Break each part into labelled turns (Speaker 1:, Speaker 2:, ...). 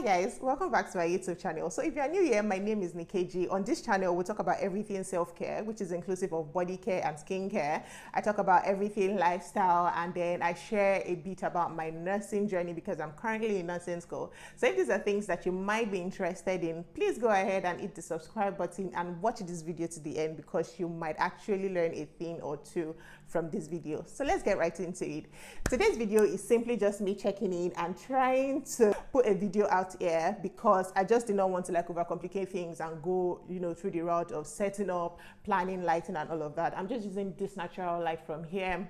Speaker 1: guys, welcome back to my YouTube channel. So if you're new here, my name is thenikehji. On this channel, we talk about everything self-care, which is inclusive of body care and skincare. I talk about everything lifestyle, and then I share a bit about my nursing journey because I'm currently in nursing school. So if these are things that you might be interested in, please go ahead and hit the subscribe button and watch this video to the end because you might actually learn a thing or two from this video. So let's get right into it. Today's video is simply just me checking in and trying to put a video out here because I just did not want to overcomplicate things and go through the route of setting up, planning, lighting and all of that. I'm just using this natural light from here,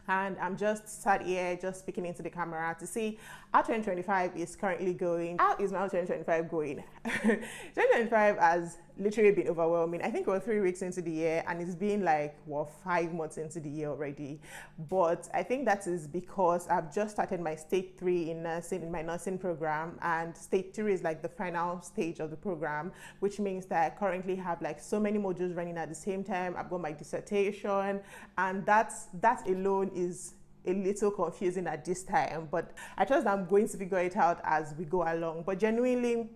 Speaker 1: and I'm just sat here just speaking into the camera to see how 2025 is currently going. How is my 2025 going? 2025 has literally been overwhelming. I think we're 3 weeks into the year and it's been 5 months into the year already. But I think that is because I've just started my stage 3 in nursing, in my nursing program, and stage 3 is the final stage of the program, which means that I currently have so many modules running at the same time. I've got my dissertation, and that alone is a little confusing at this time, but I trust I'm going to figure it out as we go along. But genuinely,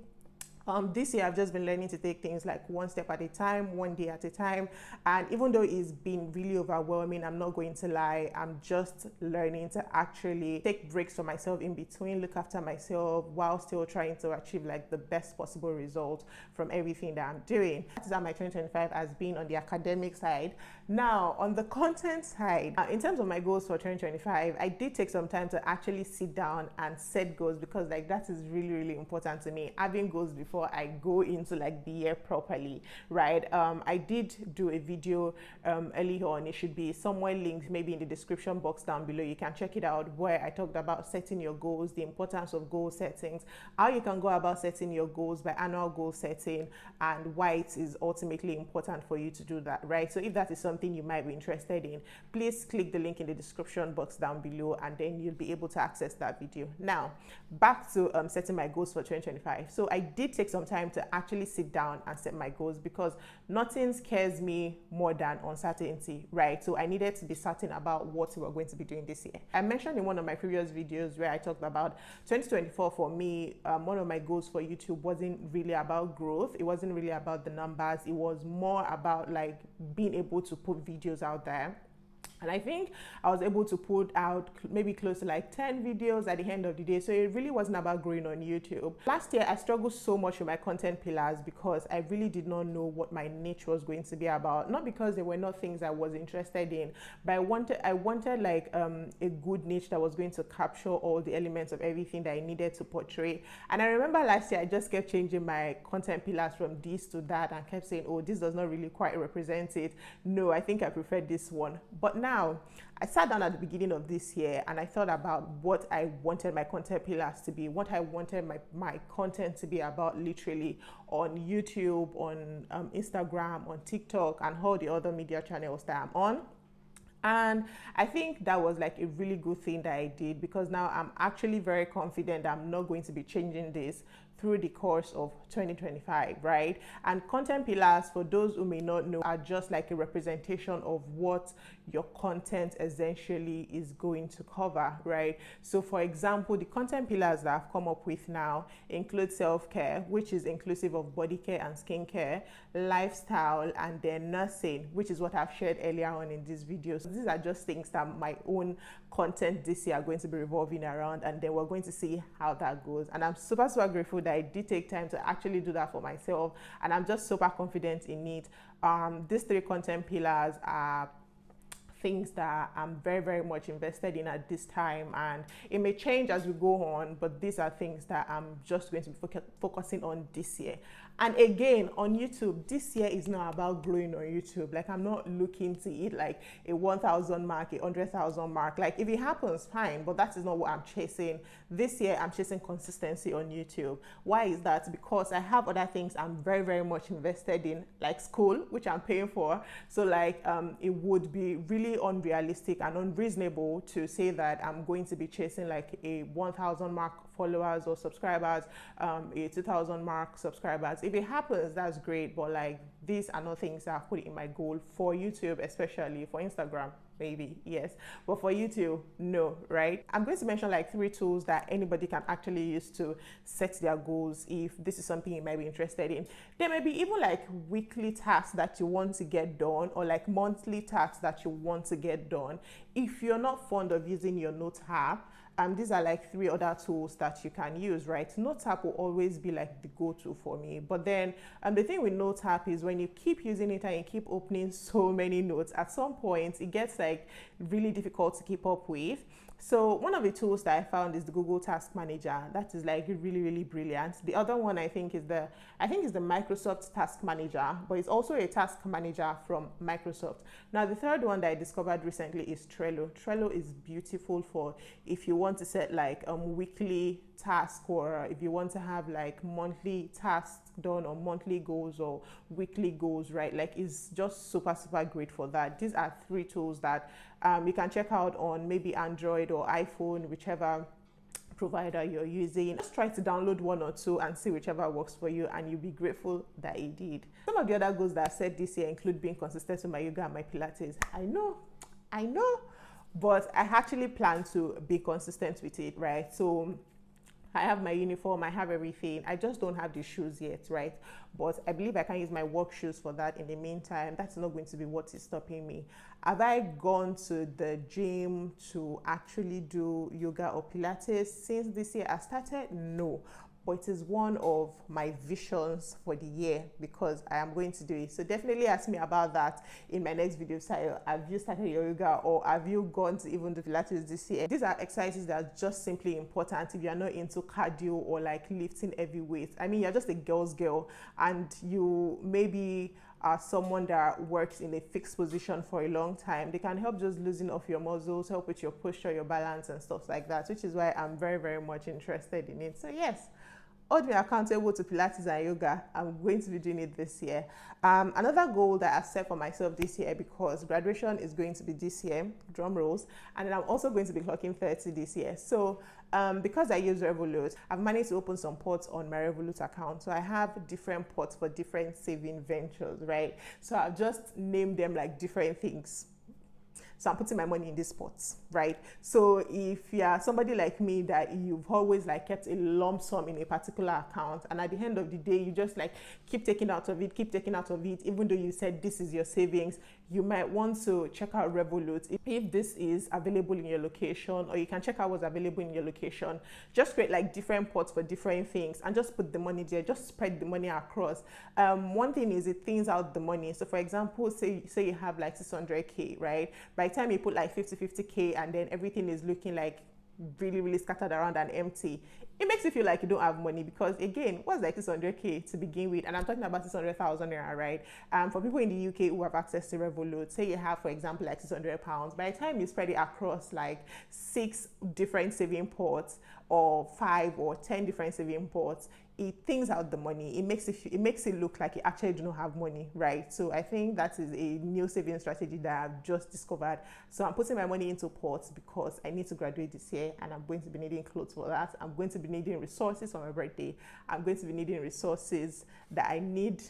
Speaker 1: this year I've just been learning to take things one step at a time, one day at a time. And even though it's been really overwhelming, I'm not going to lie, I'm just learning to actually take breaks for myself in between, look after myself while still trying to achieve the best possible result from everything that I'm doing. That is how my 2025 has been on the academic side. Now, on the content side, in terms of my goals for 2025, I did take some time to actually sit down and set goals because that is really, really important to me. Having goals before I go into the year properly, right? I did do a video early on. It should be somewhere linked, maybe in the description box down below. You can check it out, where I talked about setting your goals, the importance of goal settings, how you can go about setting your goals by annual goal setting, and why it is ultimately important for you to do that, right? So if that is something you might be interested in, please click the link in the description box down below and then you'll be able to access that video. Now, back to setting my goals for 2025. So I did take some time to actually sit down and set my goals because nothing scares me more than uncertainty, right? So I needed to be certain about what we were going to be doing this year. I mentioned in one of my previous videos where I talked about 2024 for me, one of my goals for YouTube wasn't really about growth. It wasn't really about the numbers. It was more about being able to put videos out there. And I think I was able to put out maybe close to 10 videos at the end of the day. So it really wasn't about growing on YouTube. Last year, I struggled so much with my content pillars because I really did not know what my niche was going to be about. Not because they were not things I was interested in, but I wanted a good niche that was going to capture all the elements of everything that I needed to portray. And I remember last year, I just kept changing my content pillars from this to that and kept saying, oh, this does not really quite represent it. No, I think I prefer this one. But now, I sat down at the beginning of this year and I thought about what I wanted my content pillars to be, what I wanted my content to be about, literally on YouTube, on Instagram, on TikTok, and all the other media channels that I'm on. And I think that was a really good thing that I did because now I'm actually very confident that I'm not going to be changing this through the course of 2025, right? And content pillars, for those who may not know, are just a representation of what your content essentially is going to cover, right? So for example, the content pillars that I've come up with now include self-care, which is inclusive of body care and skincare, lifestyle, and then nursing, which is what I've shared earlier on in this video. So these are just things that my own content this year are going to be revolving around, and then we're going to see how that goes. And I'm super, super grateful that I did take time to actually do that for myself, and I'm just super confident in it. These 3 content pillars are things that I'm very, very much invested in at this time, and it may change as we go on, but these are things that I'm just going to be focusing on this year. And again, on YouTube, this year is not about growing on YouTube. I'm not looking to hit a 1,000 mark, a 100,000 mark. If it happens, fine, but that is not what I'm chasing. This year, I'm chasing consistency on YouTube. Why is that? Because I have other things I'm very, very much invested in, like school, which I'm paying for. So it would be really unrealistic and unreasonable to say that I'm going to be chasing a 1,000 mark followers or subscribers, a 2,000 mark subscribers. If it happens, that's great, but these are not things that I've put in my goal for YouTube, especially for Instagram. maybe, yes, but for you to know, right? I'm going to mention like 3 tools that anybody can actually use to set their goals if this is something you might be interested in. There may be even like weekly tasks that you want to get done, or like monthly tasks that you want to get done. If you're not fond of using your Notes app, these are like 3 other tools that you can use, right? Notes app will always be like the go-to for me. But then the thing with Notes app is when you keep using it and you keep opening so many notes, at some point it gets like really difficult to keep up with. So one of the tools that I found is the Google Task Manager. That is like really, really brilliant. The other one I think is the Microsoft Task Manager, but it's also a task manager from Microsoft. Now the third one that I discovered recently is Trello. Trello is beautiful for if you want to set like weekly task, or if you want to have like monthly tasks done, or monthly goals or weekly goals, right? Like it's just super great for that. These are 3 tools that you can check out on maybe Android or iPhone, whichever provider you're using. Just try to download 1 or 2 and see whichever works for you, and you'll be grateful that you did. Some of the other goals that I set this year include being consistent with my yoga and my Pilates. I know, but I actually plan to be consistent with it, right? So I have my uniform, I have everything. I just don't have the shoes yet, right? But I believe I can use my work shoes for that in the meantime. That's not going to be what is stopping me. Have I gone to the gym to actually do yoga or Pilates since this year I started? No. But it is one of my visions for the year because I am going to do it. So definitely ask me about that in my next video. So have you started your yoga, or have you gone to even do Pilates this year? These are exercises that are just simply important if you're not into cardio or like lifting heavy weights. I mean, you're just a girl's girl, and you maybe are someone that works in a fixed position for a long time. They can help just loosen off your muscles, help with your posture, your balance and stuff like that, which is why I'm very much interested in it. So yes, hold me accountable to Pilates and yoga. I'm going to be doing it this year. Another goal that I've set for myself this year, because graduation is going to be this year, drum rolls, and then I'm also going to be clocking 30 this year. So because I use Revolut, I've managed to open some pots on my Revolut account. So I have different pots for different saving ventures, right? So I've just named them like different things. So I'm putting my money in these pots, right? So if you're somebody like me that you've always like kept a lump sum in a particular account, and at the end of the day, you just like keep taking out of it, even though you said this is your savings, you might want to check out Revolut if this is available in your location, or you can check out what's available in your location. Just create like different pots for different things and just put the money there, just spread the money across. One thing is it thins out the money. So for example, say you have like 600K, right? By the time you put like 50K and then everything is looking like really scattered around and empty, it makes you feel like you don't have money, because again, what's like 600K to begin with? And I'm talking about 600,000 naira, right? For people in the UK who have access to Revolut, say you have, for example, like £600, by the time you spread it across like 6 different saving pots, or 5 or 10 different saving pots, it thins out the money. It makes it look like you actually do not have money, right? So I think that is a new saving strategy that I've just discovered. So I'm putting my money into pots because I need to graduate this year, and I'm going to be needing clothes for that. I'm going to be needing resources for my birthday. I'm going to be needing resources that I need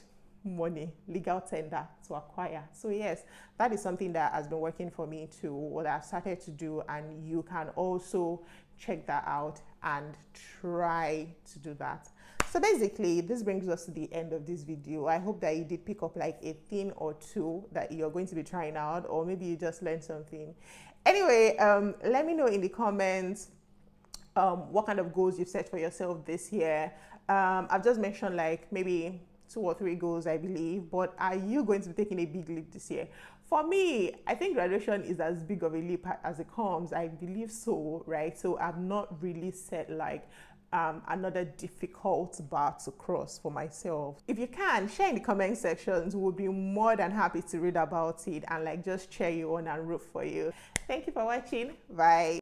Speaker 1: money, legal tender to acquire. So yes, that is something that has been working for me too, what I've started to do, and you can also check that out and try to do that. So basically, this brings us to the end of this video. I hope that you did pick up like a thing or 2 that you're going to be trying out, or maybe you just learned something. Anyway, let me know in the comments what kind of goals you've set for yourself this year. I've just mentioned like maybe 2 or 3 goals, I believe, but are you going to be taking a big leap this year? For me, I think graduation is as big of a leap as it comes. I believe so, right? So I've not really set like another difficult bar to cross for myself. If you can, share in the comment sections. We'll be more than happy to read about it and like just cheer you on and root for you. Thank you for watching. Bye.